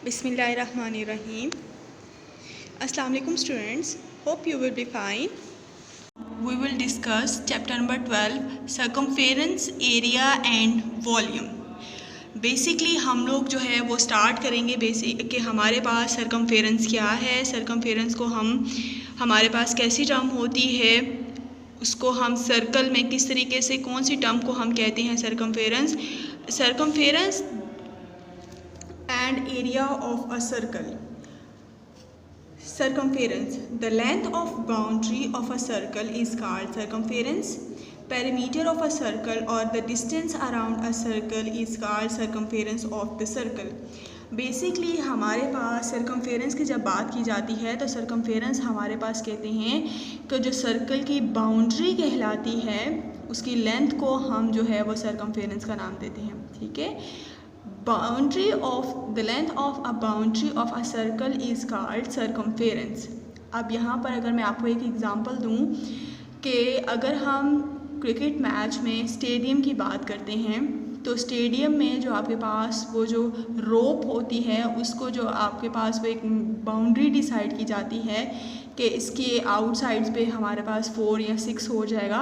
Bismillahirrahmanirrahim. Assalamu alaikum students. Hope you will be fine. We will discuss chapter number 12 circumference, area and volume. Basically हम लोग जो है वो start करेंगे basic कि हमारे पास सर्कमफेरेंस क्या है, सर्कमफेरेंस को हमारे पास कैसी टर्म होती है, उसको हम सर्कल में किस तरीके से कौन सी टर्म को हम कहते हैं circumference and area of a circle. Circumference. The length of boundary of a circle is called circumference. Perimeter of a circle or the distance around a circle is called circumference of the circle. Basically हमारे पास circumference की जब बात की जाती है तो circumference हमारे पास कहते हैं कि जो सर्कल की बाउंड्री कहलाती है उसकी लेंथ को हम जो है वो सर्कमफेरेंस का नाम देते हैं. ठीक है. Boundary of the length of a boundary of a circle is called circumference. अब यहाँ पर अगर मैं आपको एक एग्ज़ाम्पल दूँ कि अगर हम क्रिकेट मैच में स्टेडियम की बात करते हैं तो स्टेडियम में जो आपके पास वो जो रोप होती है उसको जो आपके पास वो एक बाउंड्री डिसाइड की जाती है कि इसके आउटसाइड्स पे हमारे पास 4 या 6 हो जाएगा,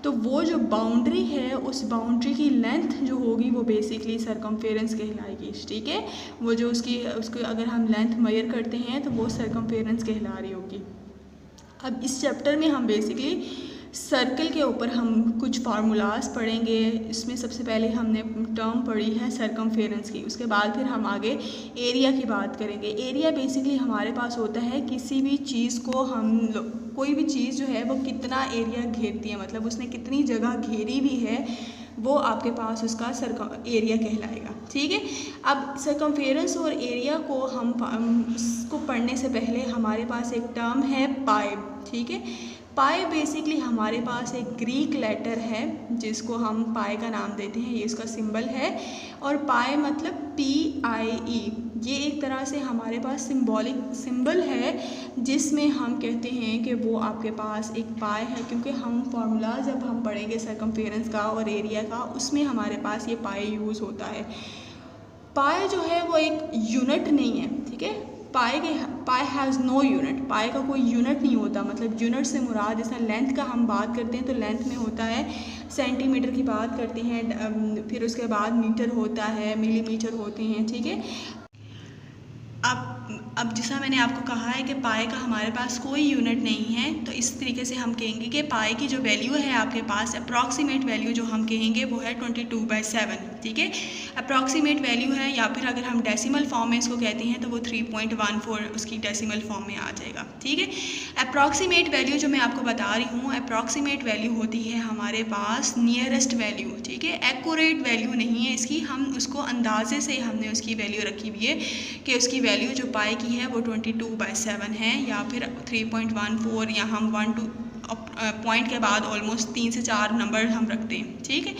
तो वो जो बाउंड्री है उस बाउंड्री की लेंथ जो होगी वो बेसिकली सर्कमफेरेंस कहलाएगी. ठीक है. वो जो उसको अगर हम लेंथ मेजर करते हैं तो वो सर्कमफेरेंस कहला रही होगी. अब इस चैप्टर में हम बेसिकली सर्कल के ऊपर हम कुछ फार्मूलाज पढ़ेंगे. इसमें सबसे पहले हमने टर्म पढ़ी है सर्कमफेरेंस की, उसके बाद फिर हम आगे एरिया की बात करेंगे. एरिया बेसिकली हमारे पास होता है किसी भी चीज़ को कोई भी चीज़ जो है वो कितना एरिया घेरती है, मतलब उसने कितनी जगह घेरी भी है वो आपके पास उसका एरिया कहलाएगा. ठीक है. अब सर्कमफेरेंस और एरिया को हम उसको पढ़ने से पहले हमारे पास एक टर्म है पाई. ठीक है. पाई बेसिकली हमारे पास एक ग्रीक लेटर है जिसको हम पाई का नाम देते हैं, ये इसका सिंबल है. और पाई मतलब PIE, ये एक तरह से हमारे पास सिंबॉलिक सिंबल है जिसमें हम कहते हैं कि वो आपके पास एक पाई है, क्योंकि हम फार्मूला जब हम पढ़ेंगे सर्कमफेरेंस का और एरिया का उसमें हमारे पास ये पाई यूज़ होता है. पाई जो है वो एक यूनिट नहीं है. ठीक है. पाई हैज़ नो यूनिट. पाई का कोई यूनिट नहीं होता, मतलब यूनिट से मुराद जैसा लेंथ का हम बात करते हैं तो लेंथ में होता है सेंटीमीटर की बात करते हैं, फिर उसके बाद मीटर होता है, मिलीमीटर होते हैं. ठीक है. अब जैसा मैंने आपको कहा है कि पाई का हमारे पास कोई यूनिट नहीं है, तो इस तरीके से हम कहेंगे कि पाई की जो वैल्यू है आपके पास अप्रॉक्सीमेट वैल्यू जो हम कहेंगे वो है 22/7. ठीक है. अप्रॉक्सीमेट वैल्यू है, या फिर अगर हम डेसिमल फॉर्म में इसको कहते हैं तो वो 3.14 उसकी डेसिमल फॉर्म में आ जाएगा. ठीक है. अप्रॉक्सीमेट वैल्यू जो मैं आपको बता रही हूँ, अप्रॉक्सीमेट वैल्यू होती है हमारे पास नियरेस्ट वैल्यू. ठीक है. एक्यूरेट वैल्यू नहीं है इसकी, हम उसको अंदाजे से हमने उसकी वैल्यू रखी हुई है कि उसकी वैल्यू जो पाई की है वो 22/7 है, या फिर 3.14, या हम 1 पॉइंट के बाद ऑलमोस्ट 3 से 4 नंबर हम रखते हैं. ठीक है.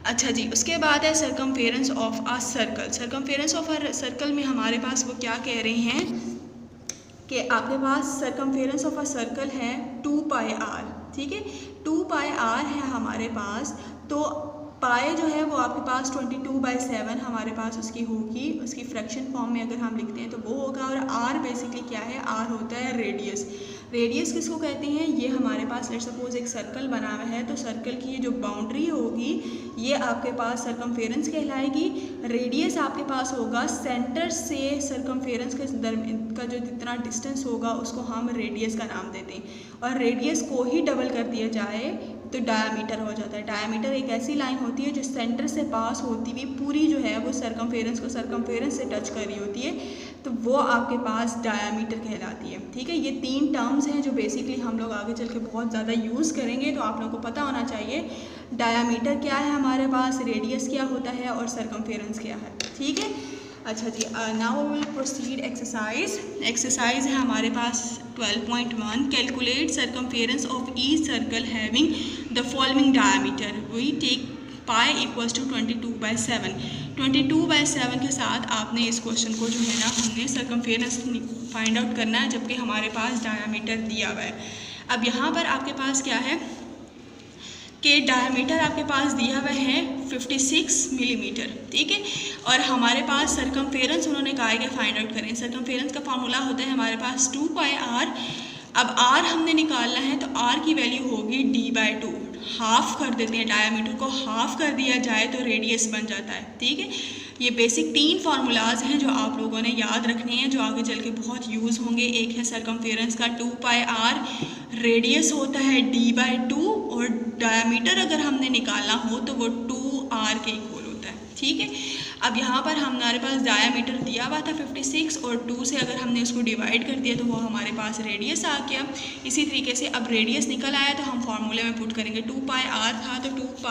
अच्छा जी. उसके बाद है circumference of a circle. Circumference of a circle में हमारे पास वो क्या कह रहे हैं कि आपके पास सर्कमफेरेंस ऑफ अ सर्कल है 2πr. ठीक है. 2πr है हमारे पास, तो पाई जो है वो आपके पास 22/7 हमारे पास उसकी होगी, उसकी फ्रैक्शन फॉर्म में अगर हम लिखते हैं तो वो होगा. और आर बेसिकली क्या है, आर होता है रेडियस. रेडियस किसको कहते हैं, ये हमारे पास लेट्स सपोज एक सर्कल बना हुआ है तो सर्कल की ये जो बाउंड्री होगी ये आपके पास सर्कमफेरेंस कहलाएगी. रेडियस आपके पास होगा सेंटर से सर्कमफेरेंस के दरमियान का जो जितना डिस्टेंस होगा उसको हम रेडियस का नाम देते हैं, और रेडियस को ही डबल कर दिया जाए तो डायामीटर हो जाता है. डायामीटर एक ऐसी लाइन होती है जो सेंटर से पास होती हुई पूरी जो है वो सर्कमफेरेंस से टच कर रही होती है, तो वो आपके पास डायामीटर कहलाती है. ठीक है. ये 3 टर्म्स हैं जो बेसिकली हम लोग आगे चल के बहुत ज़्यादा यूज़ करेंगे, तो आप लोगों को पता होना चाहिए डायामीटर क्या है हमारे पास, रेडियस क्या होता है और सर्कमफेरेंस क्या है. ठीक है. अच्छा जी. Now we will proceed exercise. Exercise है हमारे पास 12.1. Calculate circumference of each circle having the following diameter. We take pi equals to 22/7. 22/7 के साथ आपने इस क्वेश्चन को जो है ना हमने सर्कमफेरेंस फाइंड आउट करना है, जबकि हमारे पास डायमीटर दिया हुआ है. अब यहाँ पर आपके पास क्या है के डायमीटर आपके पास दिया हुआ है 56 मिलीमीटर, ठीक है। और हमारे पास सरकमफेरेंस उन्होंने कहा है कि फाइंड आउट करें। सरकमफेरेंस का फार्मूला होता है हमारे पास 2πr। अब r हमने निकालना है तो r की वैल्यू होगी d/2। हाफ कर देते हैं, डायमीटर को हाफ कर दिया जाए तो रेडियस बन जाता है, ठीक है। ये बेसिक 3 फार्मूलाज हैं जो आप लोगों ने याद रखने हैं, जो आगे चल के बहुत यूज़ होंगे। एक है सरकमफेरेंस का 2πr, रेडियस होता है d/2 और डायमीटर अगर हमने निकालना हो तो वो 2r के इक्वल होता है, ठीक है। अब यहाँ पर हमारे पास डायमीटर दिया हुआ था 56 और 2 से अगर हमने उसको डिवाइड कर दिया तो वो हमारे पास रेडियस आ गया। इसी तरीके से अब रेडियस निकल आया तो हम फार्मूले में पुट करेंगे। 2πr था तो 2π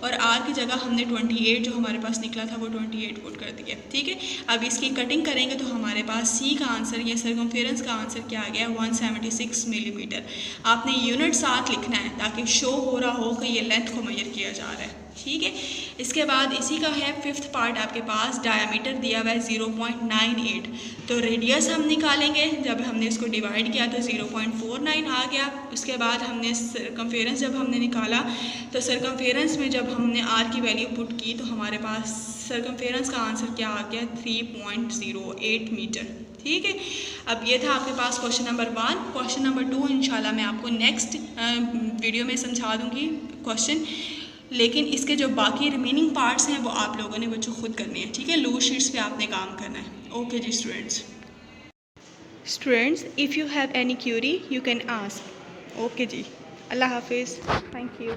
और r की जगह हमने 28 जो हमारे पास निकला था वो 28 पुट कर दिया, ठीक है। अब इसकी कटिंग करेंगे तो हमारे पास C का आंसर या सरकमफेरेंस का आंसर क्या आ गया, 176 मिलीमीटर। आपने यूनिट साथ लिखना है ताकि शो हो रहा हो कि ये लेंथ को मेजर किया जा रहा है, ठीक है। इसके बाद इसी का है 5th पार्ट आपके पास, डायमीटर दिया हुआ है 0.98। तो रेडियस हम निकालेंगे, जब हमने इसको डिवाइड किया तो 0.49 आ गया। उसके बाद हमने सरकमफेरेंस जब हमने निकाला तो सरकमफेरेंस में जब हमने r की वैल्यू पुट की तो हमारे पास सरकमफेरेंस का आंसर क्या आ गया, 3.08 मीटर, ठीक है। अब ये था आपके पास क्वेश्चन नंबर 1। क्वेश्चन नंबर 2 इंशाल्लाह मैं आपको नेक्स्ट वीडियो में समझा दूँगी क्वेश्चन, लेकिन इसके जो बाकी रिमेनिंग पार्ट्स हैं वो आप लोगों ने बच्चों खुद करने हैं, ठीक है। लूज शीट्स पे आपने काम करना है। ओके जी students, if you have any query you can ask. Okay जी, अल्लाह हाफिज़, थैंक यू।